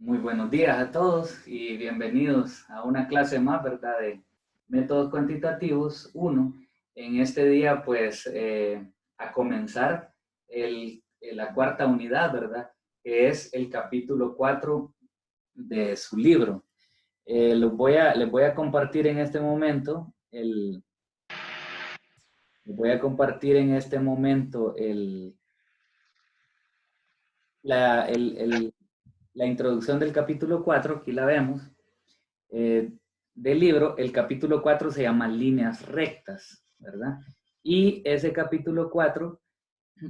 Muy buenos días a todos y bienvenidos a una clase más, ¿verdad? De métodos cuantitativos 1. En este día, pues, a comenzar la cuarta unidad, ¿verdad? Que es el capítulo 4 de su libro. Les voy a compartir en este momento les voy a compartir en este momento la, el, la introducción del capítulo 4, aquí la vemos. Del libro, el capítulo 4 se llama Líneas Rectas, ¿verdad? Y ese capítulo 4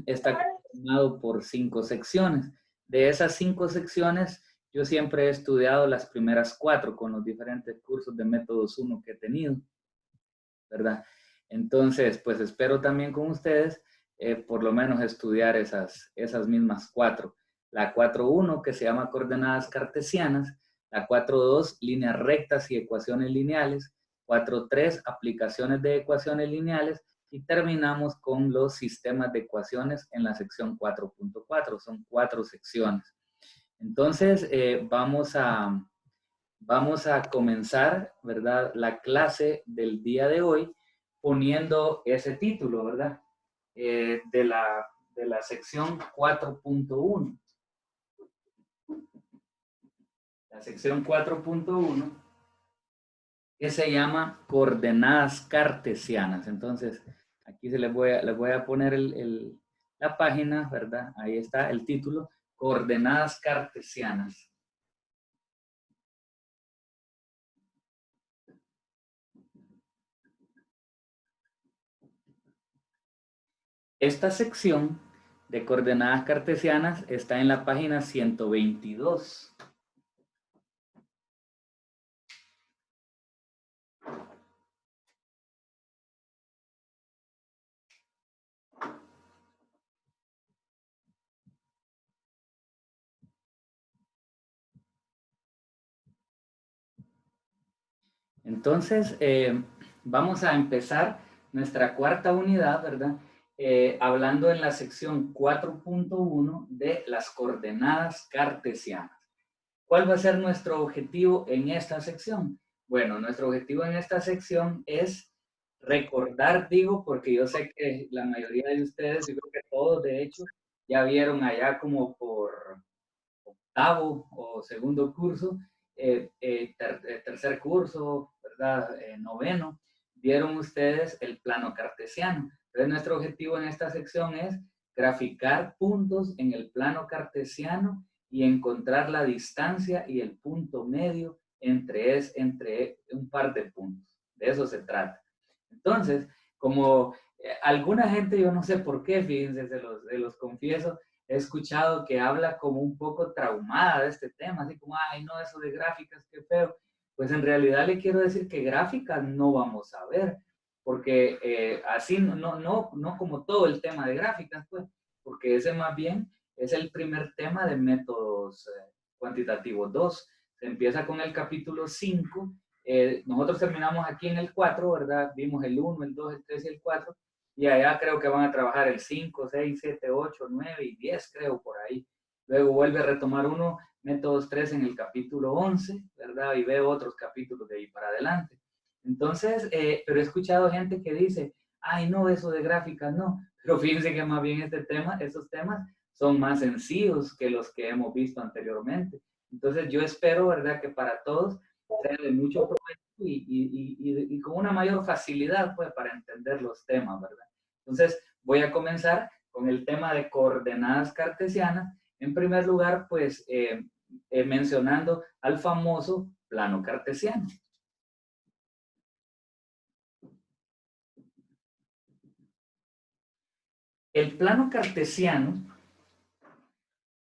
está conformado por 5 secciones. De esas 5 secciones, yo siempre he estudiado las primeras 4 con los diferentes cursos de métodos 1 que he tenido, ¿verdad? Entonces, pues espero también con ustedes por lo menos estudiar esas mismas 4. La 4.1 que se llama coordenadas cartesianas, la 4.2 líneas rectas y ecuaciones lineales, 4.3 aplicaciones de ecuaciones lineales y terminamos con los sistemas de ecuaciones en la sección 4.4. Son 4 secciones. Entonces, vamos a comenzar, ¿verdad? La clase del día de hoy poniendo ese título, ¿verdad? De la sección 4.1. La sección 4.1 que se llama coordenadas cartesianas. Entonces, aquí les voy a poner la página, ¿verdad? Ahí está el título, coordenadas cartesianas. Esta sección de coordenadas cartesianas está en la página 122. Entonces, vamos a empezar nuestra cuarta unidad, ¿verdad? Hablando en la sección 4.1 de las coordenadas cartesianas. ¿Cuál va a ser nuestro objetivo en esta sección? Bueno, nuestro objetivo en esta sección es recordar, digo, porque yo sé que la mayoría de ustedes, yo creo que todos, de hecho, ya vieron allá como por octavo o segundo curso, tercer curso, ¿verdad? Noveno, vieron ustedes el plano cartesiano. Entonces, nuestro objetivo en esta sección es graficar puntos en el plano cartesiano y encontrar la distancia y el punto medio entre un par de puntos. De eso se trata. Entonces, como alguna gente, yo no sé por qué, fíjense, se los confieso, he escuchado que habla como un poco traumada de este tema, así como, ay, no, eso de gráficas, qué feo. Pues en realidad le quiero decir que gráficas no vamos a ver, porque así no como todo el tema de gráficas, pues, porque ese más bien es el primer tema de métodos cuantitativos 2. Se empieza con el capítulo 5. Nosotros terminamos aquí en el 4, ¿verdad? Vimos el 1, el 2, el 3 y el 4. Y allá creo que van a trabajar el 5, 6, 7, 8, 9 y 10, creo, por ahí. Luego vuelve a retomar uno, métodos 3 en el capítulo 11, ¿verdad? Y veo otros capítulos de ahí para adelante. Entonces, pero he escuchado gente que dice, ay, no, eso de gráficas, no. Pero fíjense que más bien esos temas son más sencillos que los que hemos visto anteriormente. Entonces, yo espero, ¿verdad?, que para todos sea de mucho provecho y con una mayor facilidad, pues, para entender los temas, ¿verdad? Entonces, voy a comenzar con el tema de coordenadas cartesianas. En primer lugar, pues, mencionando al famoso plano cartesiano. El plano cartesiano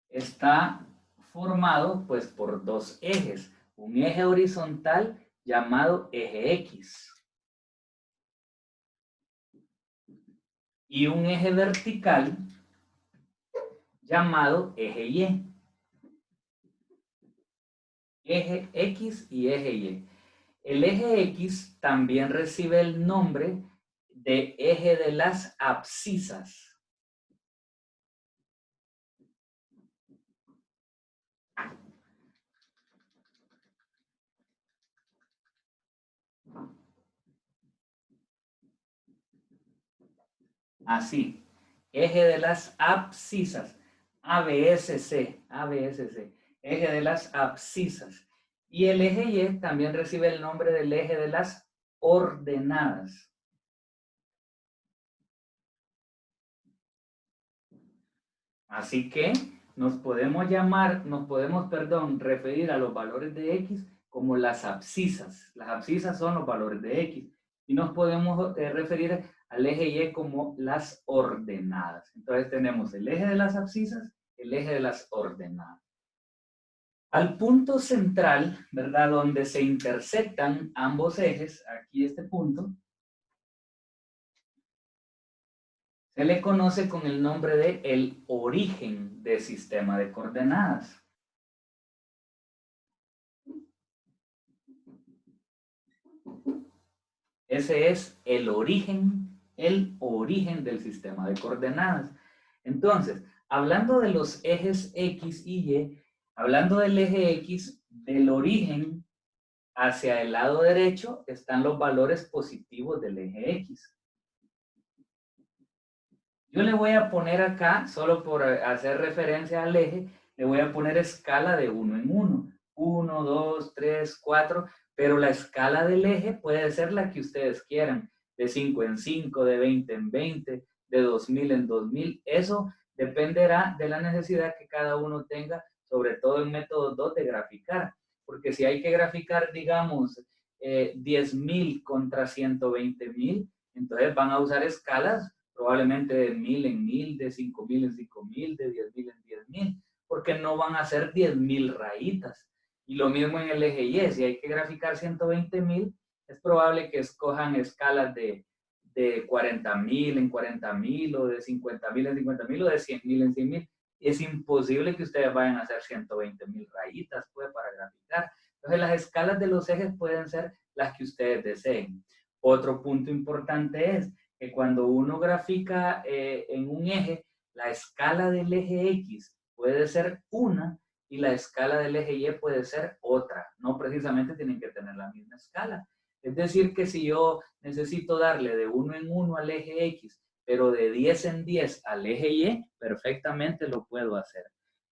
está formado, pues, por dos ejes. Un eje horizontal llamado eje X y un eje vertical llamado eje Y. Eje X y eje Y. El eje X también recibe el nombre de eje de las abscisas. Así. Eje de las abscisas. ABSC. ABSC. Eje de las abscisas. Y el eje Y también recibe el nombre del eje de las ordenadas. Así que nos podemos referir a los valores de X como las abscisas. Las abscisas son los valores de X. Y nos podemos referir al eje Y como las ordenadas. Entonces tenemos el eje de las abscisas, el eje de las ordenadas. Al punto central, ¿verdad? Donde se intersectan ambos ejes, aquí este punto, se le conoce con el nombre de el origen del sistema de coordenadas. Ese es el origen del sistema de coordenadas. Entonces, hablando de los ejes X y Y, hablando del eje X, del origen hacia el lado derecho están los valores positivos del eje X. Yo le voy a poner acá, solo por hacer referencia al eje, le voy a poner escala de 1 en 1. 1, 2, 3, 4, pero la escala del eje puede ser la que ustedes quieran, de 5 en 5, de 20 en 20, de 2000 en 2000. Eso dependerá de la necesidad que cada uno tenga, sobre todo en método 2 de graficar. Porque si hay que graficar, digamos, 10.000 contra 120.000, entonces van a usar escalas probablemente de 1000 en 1000, de 5000 en 5000, de 10.000 en 10.000, porque no van a ser 10.000 rayitas. Y lo mismo en el eje Y, si hay que graficar 120.000, es probable que escojan escalas de 40.000 en 40.000, o de 50.000 en 50.000, o de 100.000 en 100.000. Es imposible que ustedes vayan a hacer 120.000 rayitas, pues, para graficar. Entonces, las escalas de los ejes pueden ser las que ustedes deseen. Otro punto importante es que cuando uno grafica en un eje, la escala del eje X puede ser una y la escala del eje Y puede ser otra. No precisamente tienen que tener la misma escala. Es decir, que si yo necesito darle de 1 en 1 al eje X, pero de 10 en 10 al eje Y, perfectamente lo puedo hacer.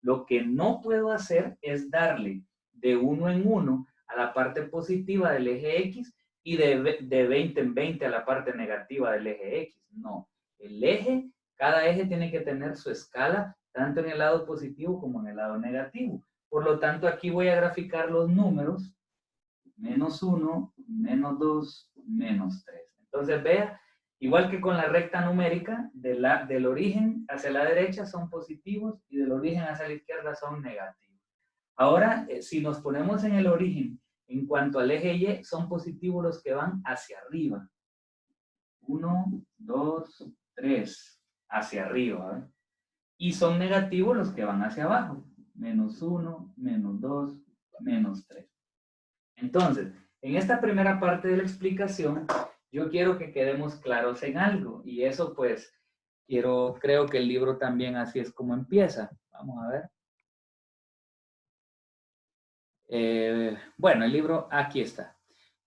Lo que no puedo hacer es darle de 1 en 1 a la parte positiva del eje X y de 20 en 20 a la parte negativa del eje X. No, el eje, cada eje tiene que tener su escala, tanto en el lado positivo como en el lado negativo. Por lo tanto, aquí voy a graficar los números, menos 1, menos 2, menos 3. Entonces, vea, igual que con la recta numérica, del origen hacia la derecha son positivos y del origen hacia la izquierda son negativos. Ahora, si nos ponemos en el origen, en cuanto al eje Y, son positivos los que van hacia arriba. 1, 2, 3, hacia arriba. ¿eh? Y son negativos los que van hacia abajo. Menos 1, menos 2, menos 3. Entonces, en esta primera parte de la explicación, yo quiero que quedemos claros en algo. Y eso, pues, creo que el libro también así es como empieza. Vamos a ver. Bueno, el libro aquí está.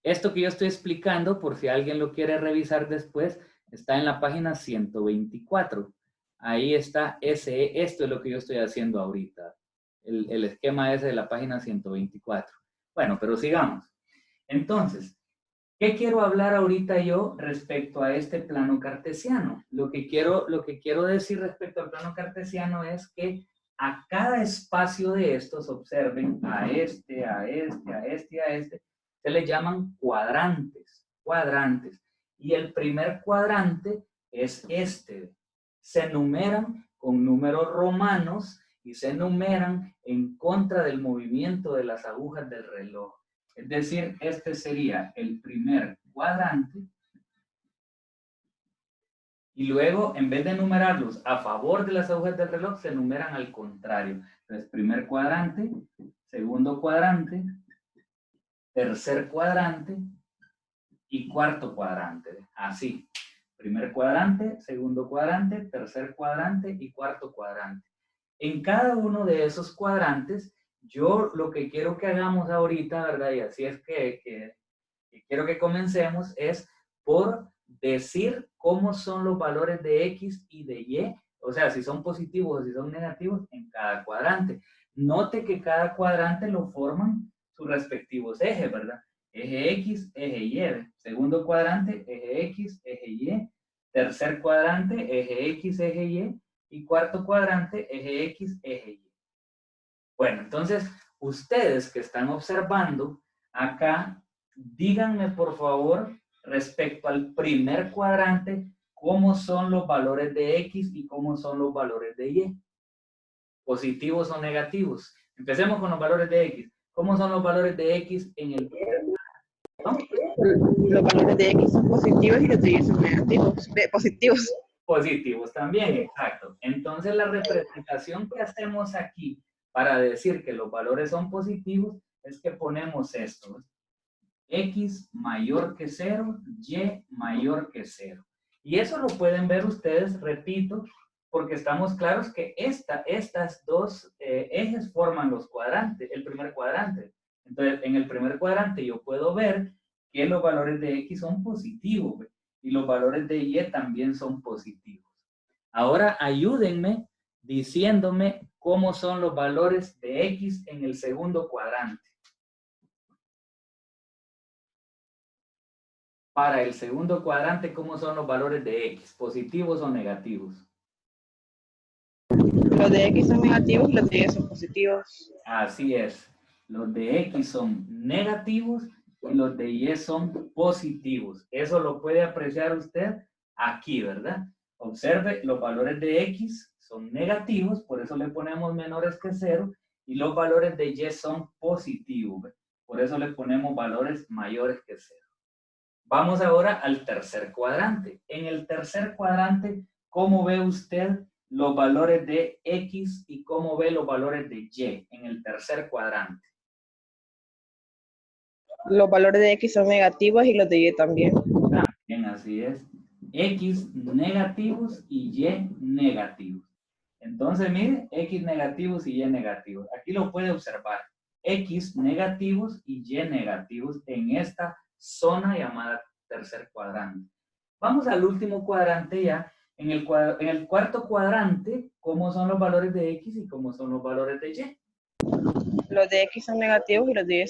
Esto que yo estoy explicando, por si alguien lo quiere revisar después, está en la página 124. Ahí está, esto es lo que yo estoy haciendo ahorita. El esquema ese de la página 124. Bueno, pero sigamos. Entonces, ¿qué quiero hablar ahorita yo respecto a este plano cartesiano? Lo que quiero decir respecto al plano cartesiano es que a cada espacio de estos, observen, a este, a este, a este, a este, se le llaman cuadrantes, cuadrantes. Y el primer cuadrante es este. Se numeran con números romanos y se numeran en contra del movimiento de las agujas del reloj. Es decir, este sería el primer cuadrante. Y luego, en vez de numerarlos a favor de las agujas del reloj, se numeran al contrario. Entonces, primer cuadrante, segundo cuadrante, tercer cuadrante y cuarto cuadrante. Así. Primer cuadrante, segundo cuadrante, tercer cuadrante y cuarto cuadrante. En cada uno de esos cuadrantes, yo lo que quiero que hagamos ahorita, ¿verdad? Y así es que quiero que comencemos, es por decir cómo son los valores de X y de Y, o sea, si son positivos o si son negativos en cada cuadrante. Note que cada cuadrante lo forman sus respectivos ejes, ¿verdad? Eje X, eje Y. Segundo cuadrante, eje X, eje Y. Tercer cuadrante, eje X, eje Y. Y cuarto cuadrante, eje X, eje Y. Bueno, entonces, ustedes que están observando acá, díganme por favor, respecto al primer cuadrante, cómo son los valores de X y cómo son los valores de Y. ¿Positivos o negativos? Empecemos con los valores de X. ¿Cómo son los valores de X en el primer cuadrante? Los valores de X son positivos y los de Y son negativos, positivos. Positivos también, exacto. Entonces la representación que hacemos aquí para decir que los valores son positivos es que ponemos esto. X mayor que 0, Y mayor que 0. Y eso lo pueden ver ustedes, repito, porque estamos claros que estas dos ejes forman los cuadrantes, el primer cuadrante. Entonces, en el primer cuadrante yo puedo ver que los valores de X son positivos y los valores de Y también son positivos. Ahora ayúdenme diciéndome cómo son los valores de X en el segundo cuadrante. Para el segundo cuadrante, ¿cómo son los valores de X? ¿Positivos o negativos? Los de X son negativos y los de Y son positivos. Así es. Los de X son negativos y los de Y son positivos. Eso lo puede apreciar usted aquí, ¿verdad? Observe, los valores de X son negativos, por eso le ponemos menores que 0, y los valores de Y son positivos, por eso le ponemos valores mayores que 0. Vamos ahora al tercer cuadrante. En el tercer cuadrante, ¿cómo ve usted los valores de X y cómo ve los valores de Y en el tercer cuadrante? Los valores de X son negativos y los de Y también. También así es. X negativos y Y negativos. Entonces, mire, X negativos y Y negativos. Aquí lo puede observar. X negativos y Y negativos en esta zona llamada tercer cuadrante. Vamos al último cuadrante ya. En el cuarto cuadrante, ¿cómo son los valores de X y cómo son los valores de Y? Los de X son negativos y los de Y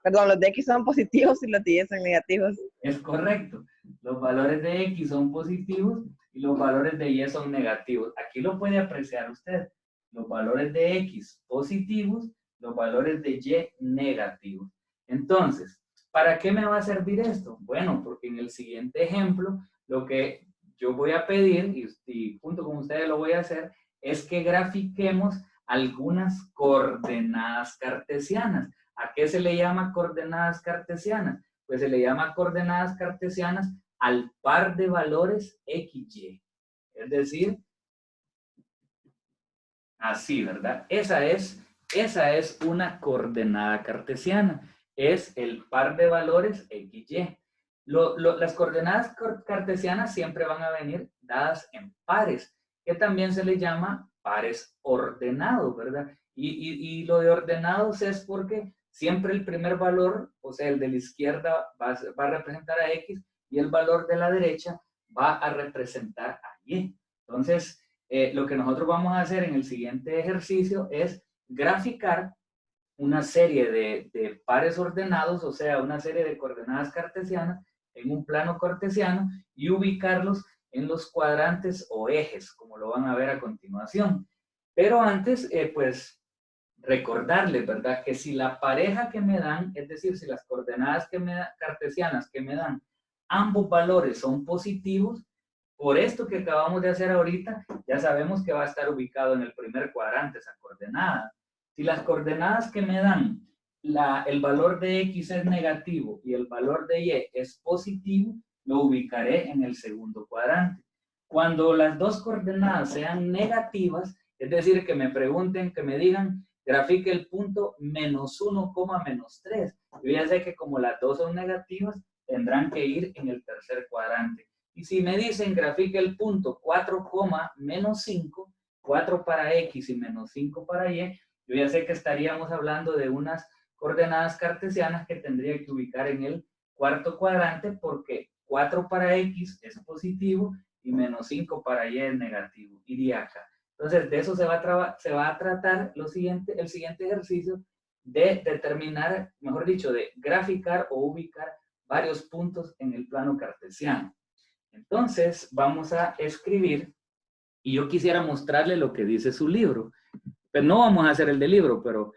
perdón, los de X son positivos y los de Y son negativos. Es correcto. Los valores de X son positivos y los valores de Y son negativos. Aquí lo puede apreciar usted. Los valores de X positivos, los valores de Y negativos. Entonces, ¿para qué me va a servir esto? Bueno, porque en el siguiente ejemplo, lo que yo voy a pedir, y junto con ustedes lo voy a hacer, es que grafiquemos algunas coordenadas cartesianas. ¿A qué se le llama coordenadas cartesianas? Pues se le llama coordenadas cartesianas al par de valores X, Y. Es decir, así, ¿verdad? Esa es una coordenada cartesiana. Es el par de valores X, Y. Las coordenadas cartesianas siempre van a venir dadas en pares, que también se le llama pares ordenados, ¿verdad? Y lo de ordenados es porque siempre el primer valor, o sea, el de la izquierda va a representar a X y el valor de la derecha va a representar a Y. Entonces, lo que nosotros vamos a hacer en el siguiente ejercicio es graficar una serie de pares ordenados, o sea, una serie de coordenadas cartesianas en un plano cartesiano y ubicarlos en los cuadrantes o ejes, como lo van a ver a continuación. Pero antes, pues, recordarles, ¿verdad? Que si la pareja que me dan, es decir, si las coordenadas cartesianas que me dan, ambos valores son positivos, por esto que acabamos de hacer ahorita, ya sabemos que va a estar ubicado en el primer cuadrante esa coordenada. Si las coordenadas que me dan, el valor de X es negativo y el valor de Y es positivo, lo ubicaré en el segundo cuadrante. Cuando las dos coordenadas sean negativas, es decir, que me pregunten, que me digan, grafique el punto menos 1, menos 3. Yo ya sé que como las dos son negativas, tendrán que ir en el tercer cuadrante. Y si me dicen grafique el punto 4, menos 5, 4 para X y menos 5 para Y, yo ya sé que estaríamos hablando de unas coordenadas cartesianas que tendría que ubicar en el cuarto cuadrante porque 4 para X es positivo y menos 5 para Y es negativo. Iría acá. Entonces, de eso se va a tratar el siguiente ejercicio de determinar, mejor dicho, de graficar o ubicar varios puntos en el plano cartesiano. Entonces, vamos a escribir, y yo quisiera mostrarle lo que dice su libro. Pues no vamos a hacer el del libro, pero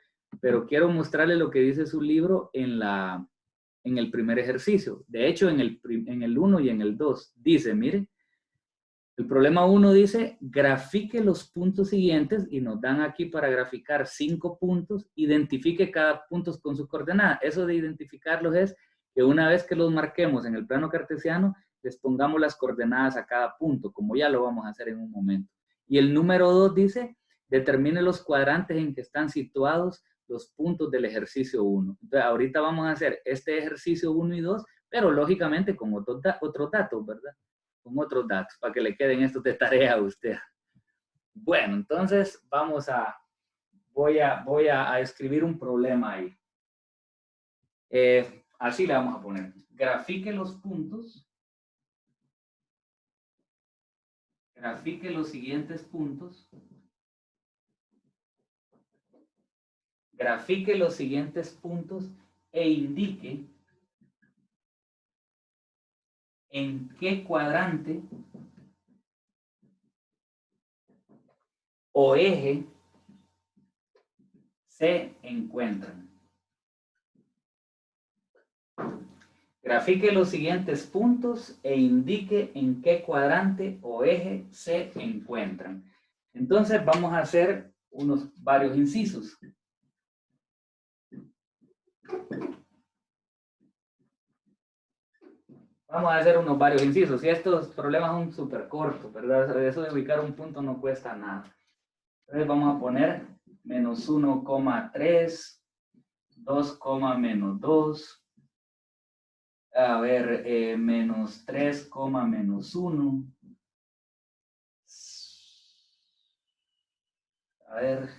quiero mostrarle lo que dice su libro en el primer ejercicio. De hecho, en el 1 y en el 2 dice, mire, el problema 1 dice, grafique los puntos siguientes y nos dan aquí para graficar 5 puntos, identifique cada punto con su coordenada. Eso de identificarlos es que una vez que los marquemos en el plano cartesiano, les pongamos las coordenadas a cada punto, como ya lo vamos a hacer en un momento. Y el número 2 dice, determine los cuadrantes en que están situados los puntos del ejercicio 1. Entonces, ahorita vamos a hacer este ejercicio 1 y 2, pero lógicamente con otros datos, ¿verdad? Con otros datos, para que le queden estos de tarea a usted. Bueno, entonces voy a escribir un problema ahí. Así le vamos a poner. Grafique los puntos. Grafique los siguientes puntos. Grafique los siguientes puntos e indique en qué cuadrante o eje se encuentran. Grafique los siguientes puntos e indique en qué cuadrante o eje se encuentran. Entonces vamos a hacer varios incisos. Vamos a hacer varios incisos. Y estos problemas son súper cortos, ¿verdad? Eso de ubicar un punto no cuesta nada. Entonces vamos a poner menos 1,3, 2, menos 2. A ver, menos 3, menos 1. A ver,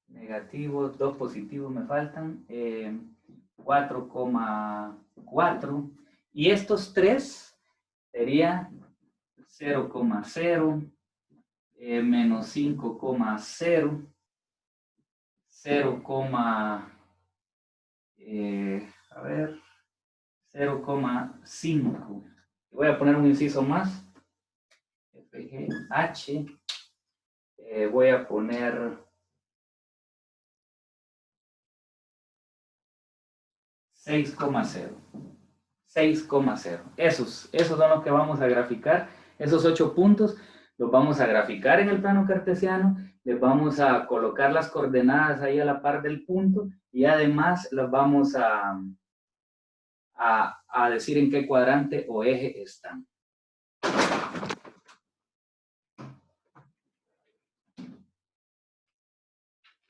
negativos, 2 positivos me faltan. 4,4. Y estos 3 sería 0,0, menos 5,0, 0, a ver, 0,5. Voy a poner un inciso más. FGH. Voy a poner 6,0. 6,0. Esos son los que vamos a graficar. Esos 8 puntos los vamos a graficar en el plano cartesiano. Les vamos a colocar las coordenadas ahí a la par del punto y además las vamos a decir en qué cuadrante o eje están.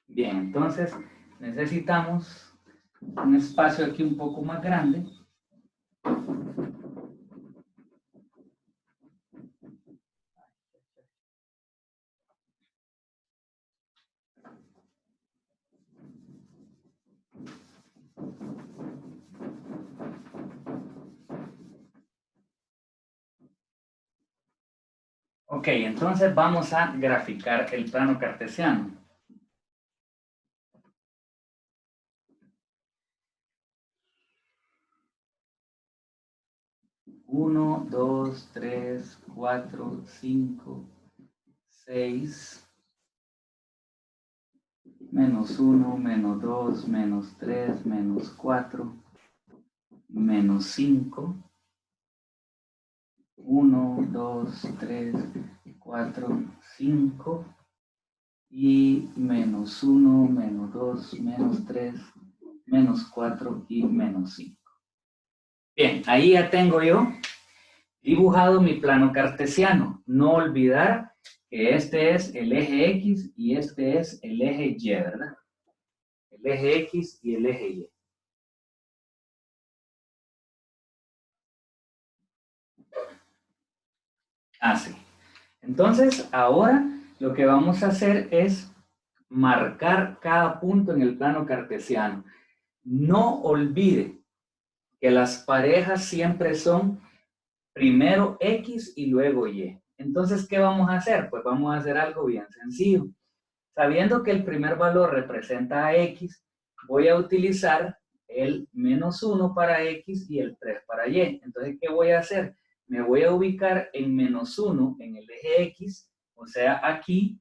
Bien, entonces necesitamos un espacio aquí un poco más grande. Ok, entonces vamos a graficar el plano cartesiano. Uno, 2, 3, 4, 5, 6, menos 1, menos 2, menos 3, menos 4, menos 5, 1, 2, 3, 4, 5, y menos 1, menos 2, menos 3, menos 4 y menos 5. Bien, ahí ya tengo yo dibujado mi plano cartesiano. No olvidar que este es el eje X y este es el eje Y, ¿verdad? El eje X y el eje Y. Así. Entonces, ahora lo que vamos a hacer es marcar cada punto en el plano cartesiano. No olvide que las parejas siempre son Primero X y luego Y. Entonces, ¿qué vamos a hacer? Pues vamos a hacer algo bien sencillo. Sabiendo que el primer valor representa a X, voy a utilizar el -1 para X y el 3 para Y. Entonces, ¿qué voy a hacer? Me voy a ubicar en -1 en el eje X, o sea, aquí,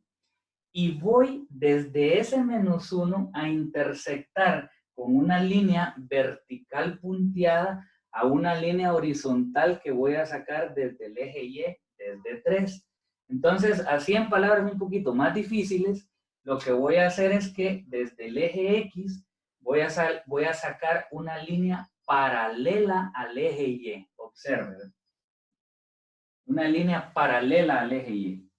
y voy desde ese -1 a intersectar con una línea vertical punteada a una línea horizontal que voy a sacar desde el eje Y, desde 3. Entonces, así en palabras un poquito más difíciles, lo que voy a hacer es que desde el eje X voy a sacar una línea paralela al eje Y. Observe. Una línea paralela al eje Y.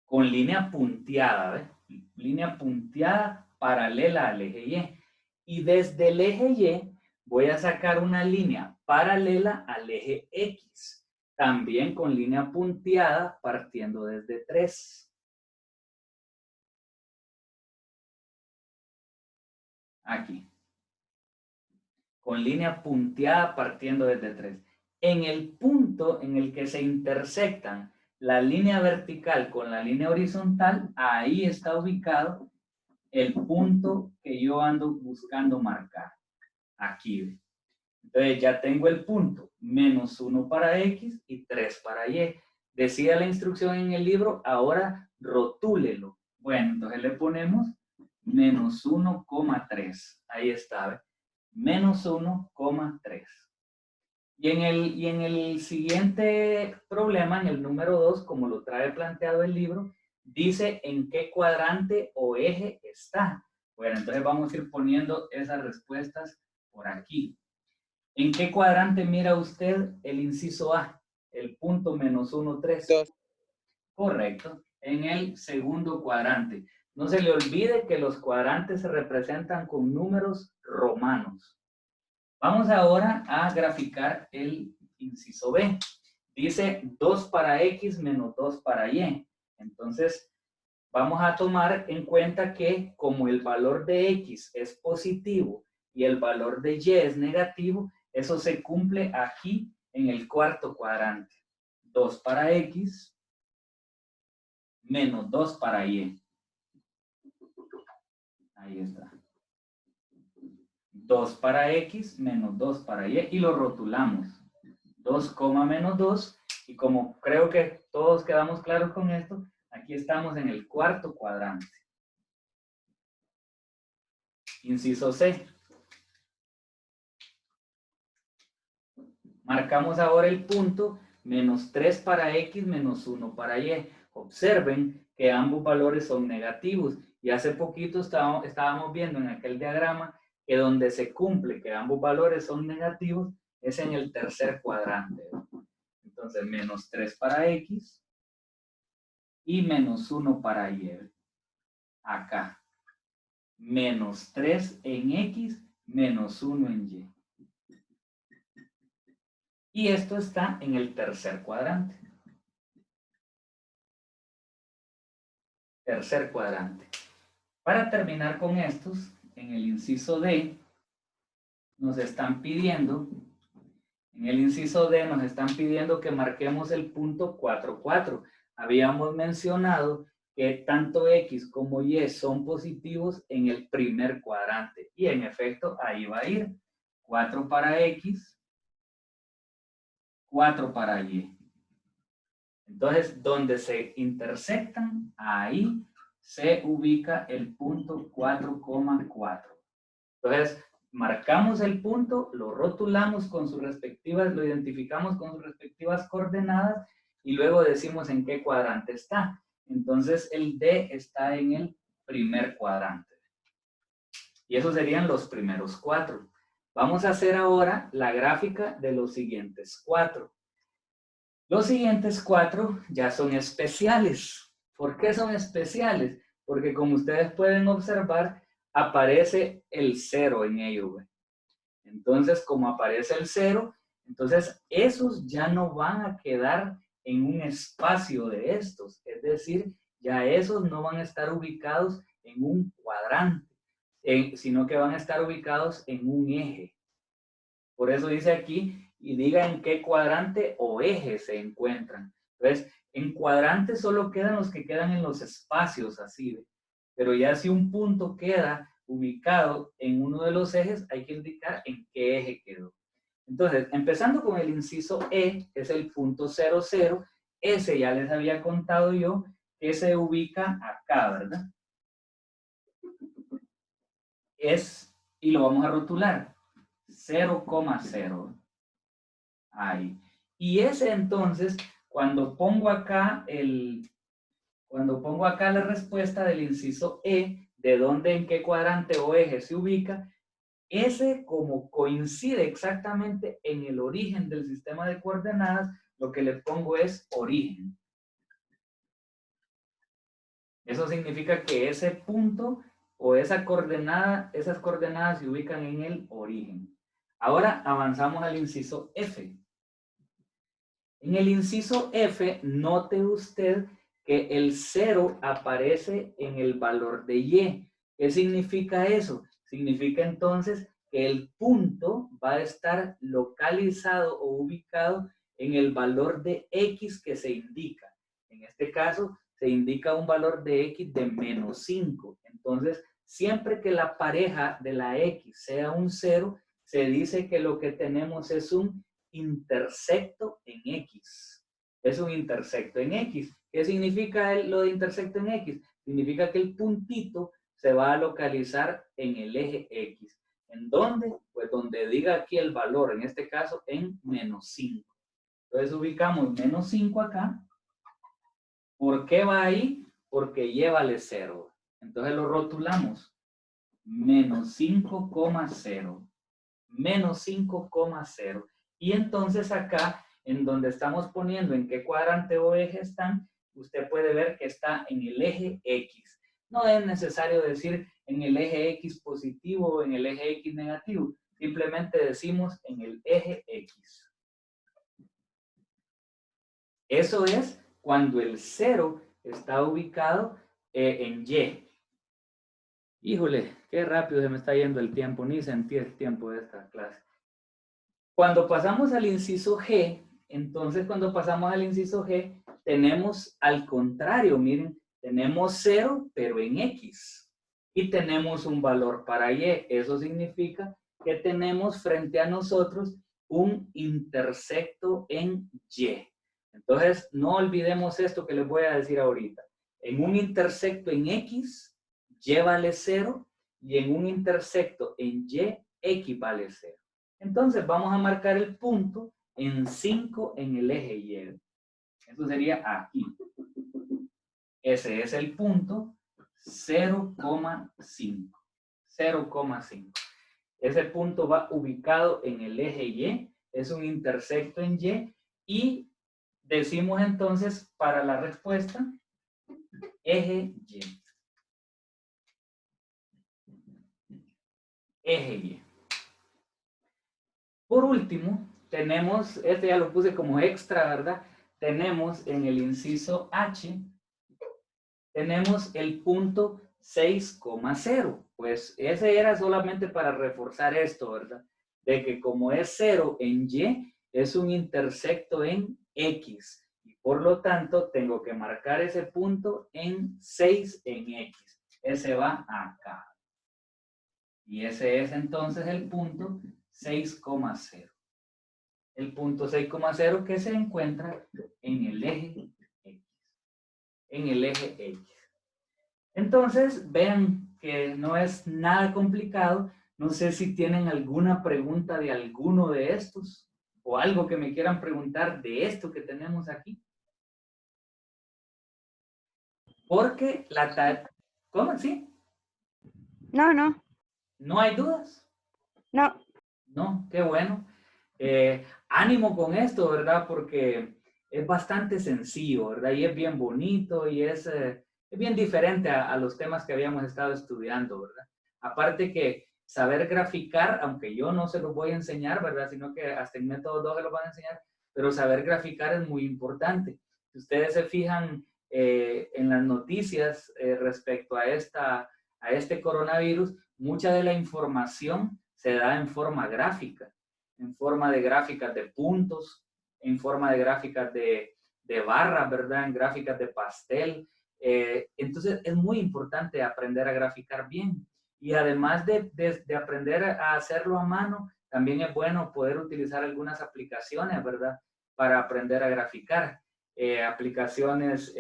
Con línea punteada, ¿ves? Línea punteada paralela al eje Y. Y desde el eje Y voy a sacar una línea paralela al eje X. También con línea punteada partiendo desde 3. Aquí. Con línea punteada partiendo desde 3. En el punto en el que se intersectan la línea vertical con la línea horizontal, ahí está ubicado el punto que yo ando buscando marcar. Aquí. Entonces ya tengo el punto. -1 para X y 3 para Y. Decía la instrucción en el libro, ahora rotúlelo. Bueno, entonces le ponemos -1,3. Ahí está. -1,3. Y en el siguiente problema, en el número 2, como lo trae planteado el libro, dice en qué cuadrante o eje está. Bueno, entonces vamos a ir poniendo esas respuestas por aquí. ¿En qué cuadrante mira usted el inciso A? El punto -1, 3. 2. Correcto. En el segundo cuadrante. No se le olvide que los cuadrantes se representan con números romanos. Vamos ahora a graficar el inciso B. Dice 2 para X menos 2 para Y. Entonces, vamos a tomar en cuenta que como el valor de X es positivo y el valor de Y es negativo, eso se cumple aquí en el cuarto cuadrante. 2 para X menos 2 para Y. Ahí está. 2 para X menos 2 para Y y lo rotulamos. 2, menos 2 y como creo que todos quedamos claros con esto, aquí estamos en el cuarto cuadrante. Inciso C. Marcamos ahora el punto -3 para X menos 1 para Y. Observen que ambos valores son negativos y hace poquito estábamos viendo en aquel diagrama que donde se cumple que ambos valores son negativos es en el tercer cuadrante. Entonces, -3 para X y -1 para Y. Acá. -3 en X, -1 en Y. Y esto está en el tercer cuadrante. Tercer cuadrante. Para terminar con estos, en el inciso D, nos están pidiendo, que marquemos el punto 4, 4. Habíamos mencionado que tanto X como Y son positivos en el primer cuadrante. Y en efecto, ahí va a ir 4 para X, 4 para Y. Entonces, donde se intersectan, ahí se ubica el punto 4,4. Entonces, marcamos el punto, lo rotulamos con sus respectivas, lo identificamos con sus respectivas coordenadas y luego decimos en qué cuadrante está. Entonces, el D está en el primer cuadrante. Y esos serían los primeros 4. Vamos a hacer ahora la gráfica de los siguientes 4. Los siguientes 4 ya son especiales. ¿Por qué son especiales? Porque como ustedes pueden observar, aparece el 0 en ellos. Entonces, como aparece el 0, entonces esos ya no van a quedar en un espacio de estos. Es decir, ya esos no van a estar ubicados en un cuadrante, sino que van a estar ubicados en un eje. Por eso dice aquí y diga en qué cuadrante o eje se encuentran. Entonces, en cuadrantes solo quedan los que quedan en los espacios, así, ¿ve? Pero ya si un punto queda ubicado en uno de los ejes, hay que indicar en qué eje quedó. Entonces, empezando con el inciso E, que es el punto 0, 0, ese ya les había contado yo que se ubica acá, ¿verdad? Y lo vamos a rotular, 0,0. Ahí. Y ese entonces, cuando pongo acá la respuesta del inciso E, de dónde, en qué cuadrante o eje se ubica, ese como coincide exactamente en el origen del sistema de coordenadas, lo que le pongo es origen. Eso significa que ese punto o esa coordenada, esas coordenadas se ubican en el origen. Ahora avanzamos al inciso F. En el inciso F, note usted que el 0 aparece en el valor de Y. ¿Qué significa eso? Significa entonces que el punto va a estar localizado o ubicado en el valor de X que se indica. En este caso, se indica un valor de X de menos 5. Entonces, siempre que la pareja de la X sea un 0, se dice que lo que tenemos es un intersecto en X. Es un intersecto en X. ¿Qué significa lo de intersecto en X? Significa que el puntito se va a localizar en el eje X. ¿En dónde? Pues donde diga aquí el valor, en este caso en menos 5. Entonces ubicamos menos 5 acá. ¿Por qué va ahí? Porque Y vale 0. Entonces lo rotulamos. Menos 5,0. Menos 5,0. Y entonces acá, en donde estamos poniendo en qué cuadrante o eje están, usted puede ver que está en el eje X. No es necesario decir en el eje X positivo o en el eje X negativo. Simplemente decimos en el eje X. Eso es cuando el 0 está ubicado en Y. Híjole, qué rápido se me está yendo el tiempo. Ni sentí el tiempo de esta clase. Cuando pasamos al inciso G, entonces cuando pasamos al inciso G, tenemos al contrario, miren, tenemos 0, pero en X. Y tenemos un valor para Y. Eso significa que tenemos frente a nosotros un intersecto en Y. Entonces, no olvidemos esto que les voy a decir ahorita. En un intersecto en X, Y vale 0, y en un intersecto en Y, X vale 0. Entonces vamos a marcar el punto en 5 en el eje Y. Eso sería aquí. Ese es el punto 0,5. 0,5. Ese punto va ubicado en el eje Y, es un intersecto en Y, y decimos entonces para la respuesta eje Y. Eje Y. Por último, tenemos, este ya lo puse como extra, ¿verdad? Tenemos en el inciso H, tenemos el punto 6,0. Pues ese era solamente para reforzar esto, ¿verdad? De que como es 0 en Y, es un intersecto en X. Y por lo tanto, tengo que marcar ese punto en 6 en X. Ese va acá. Y ese es entonces el punto 6,0. El punto 6,0 que se encuentra en el eje X. En el eje X. Entonces, vean que no es nada complicado. No sé si tienen alguna pregunta de alguno de estos o algo que me quieran preguntar de esto que tenemos aquí. Porque la tarea... ¿Cómo? ¿Sí? No, no. ¿No hay dudas? No. No, qué bueno. Ánimo con esto, ¿verdad? Porque es bastante sencillo, ¿verdad? Y es bien bonito y es bien diferente a los temas que habíamos estado estudiando, ¿verdad? Aparte que saber graficar, aunque yo no se los voy a enseñar, ¿verdad? Sino que hasta en método 2 se los van a enseñar, pero saber graficar es muy importante. Si ustedes se fijan en las noticias respecto a este coronavirus, mucha de la información se da en forma gráfica. en forma de gráficas de puntos, en forma de gráficas de barras, ¿verdad? En gráficas de pastel. Entonces es muy importante aprender a graficar bien. Y además de aprender a hacerlo a mano, también es bueno poder utilizar algunas aplicaciones, ¿verdad? Para aprender a graficar. Aplicaciones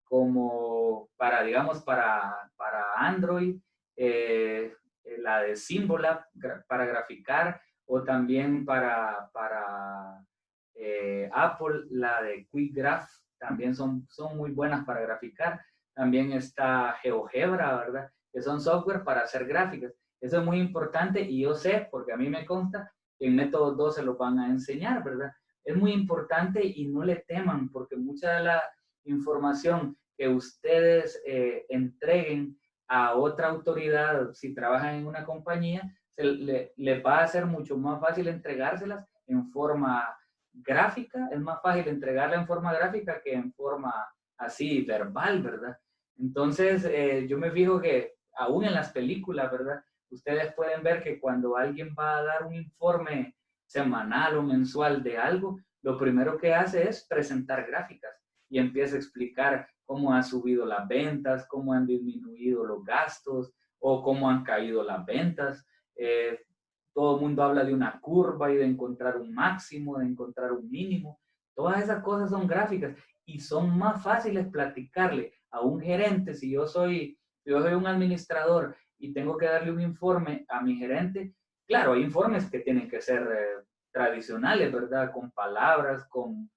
como para, digamos, para Android, la de Symbolab para graficar, o también para Apple, la de QuickGraph, también son muy buenas para graficar. También está GeoGebra, ¿verdad? Que son software para hacer gráficas. Eso es muy importante y yo sé, porque a mí me consta, que en Método 2 se lo van a enseñar, ¿verdad? Es muy importante y no le teman, porque mucha de la información que ustedes entreguen a otra autoridad, si trabajan en una compañía, les va a ser mucho más fácil entregárselas en forma gráfica. Es más fácil entregarla en forma gráfica que en forma así verbal, ¿verdad? Entonces, yo me fijo que aún en las películas, ¿verdad? Ustedes pueden ver que cuando alguien va a dar un informe semanal o mensual de algo, lo primero que hace es presentar gráficas y empieza a explicar cómo han subido las ventas, cómo han disminuido los gastos o cómo han caído las ventas. Todo el mundo habla de una curva y de encontrar un máximo, de encontrar un mínimo. Todas esas cosas son gráficas y son más fáciles platicarle a un gerente. Si yo soy un administrador y tengo que darle un informe a mi gerente, claro, hay informes que tienen que ser tradicionales, ¿verdad? Con palabras, con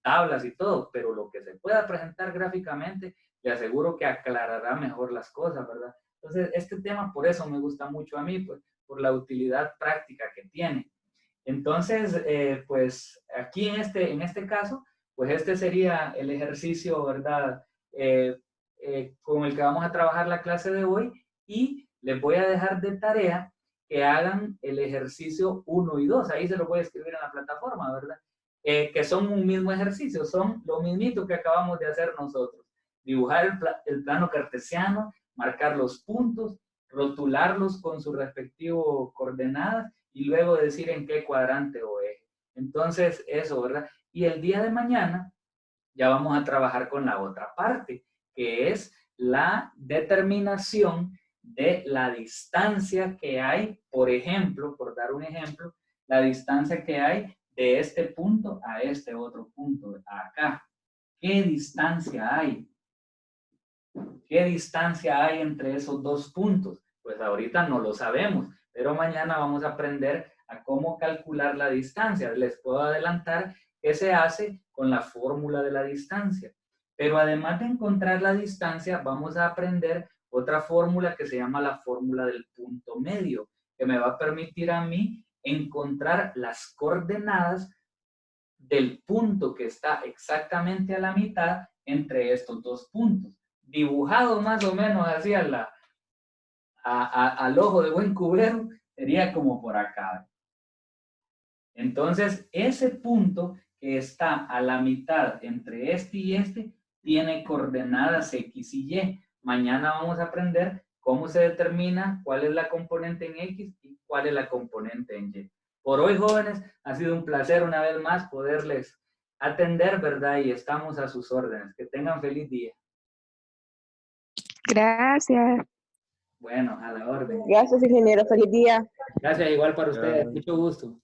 tablas y todo, pero lo que se pueda presentar gráficamente, le aseguro que aclarará mejor las cosas, ¿verdad? Entonces, este tema por eso me gusta mucho a mí, pues, por la utilidad práctica que tiene. Entonces, pues aquí en este caso, pues este sería el ejercicio, ¿verdad? Con el que vamos a trabajar la clase de hoy, y les voy a dejar de tarea que hagan el ejercicio 1 y 2. Ahí se lo voy a escribir en la plataforma, ¿verdad? Que son un mismo ejercicio, son lo mismito que acabamos de hacer nosotros. Dibujar el plano cartesiano, marcar los puntos, rotularlos con su respectivo coordenadas y luego decir en qué cuadrante o eje. Entonces, eso, ¿verdad? Y el día de mañana ya vamos a trabajar con la otra parte, que es la determinación de la distancia que hay, por ejemplo, por dar un ejemplo, la distancia que hay de este punto a este otro punto, acá. ¿Qué distancia hay? ¿Qué distancia hay entre esos dos puntos? Pues ahorita no lo sabemos, pero mañana vamos a aprender a cómo calcular la distancia. Les puedo adelantar que se hace con la fórmula de la distancia. Pero además de encontrar la distancia, vamos a aprender otra fórmula que se llama la fórmula del punto medio, que me va a permitir a mí encontrar las coordenadas del punto que está exactamente a la mitad entre estos dos puntos. Dibujado más o menos así al ojo de buen cubero, sería como por acá. Entonces, ese punto que está a la mitad entre este y este, tiene coordenadas X y Y. Mañana vamos a aprender cómo se determina cuál es la componente en X y cuál es la componente en Y. Por hoy, jóvenes, ha sido un placer una vez más poderles atender, ¿verdad? Y estamos a sus órdenes. Que tengan feliz día. Gracias. Bueno, a la orden. Gracias, ingeniero. Feliz día. Gracias, igual para ustedes. Mucho gusto.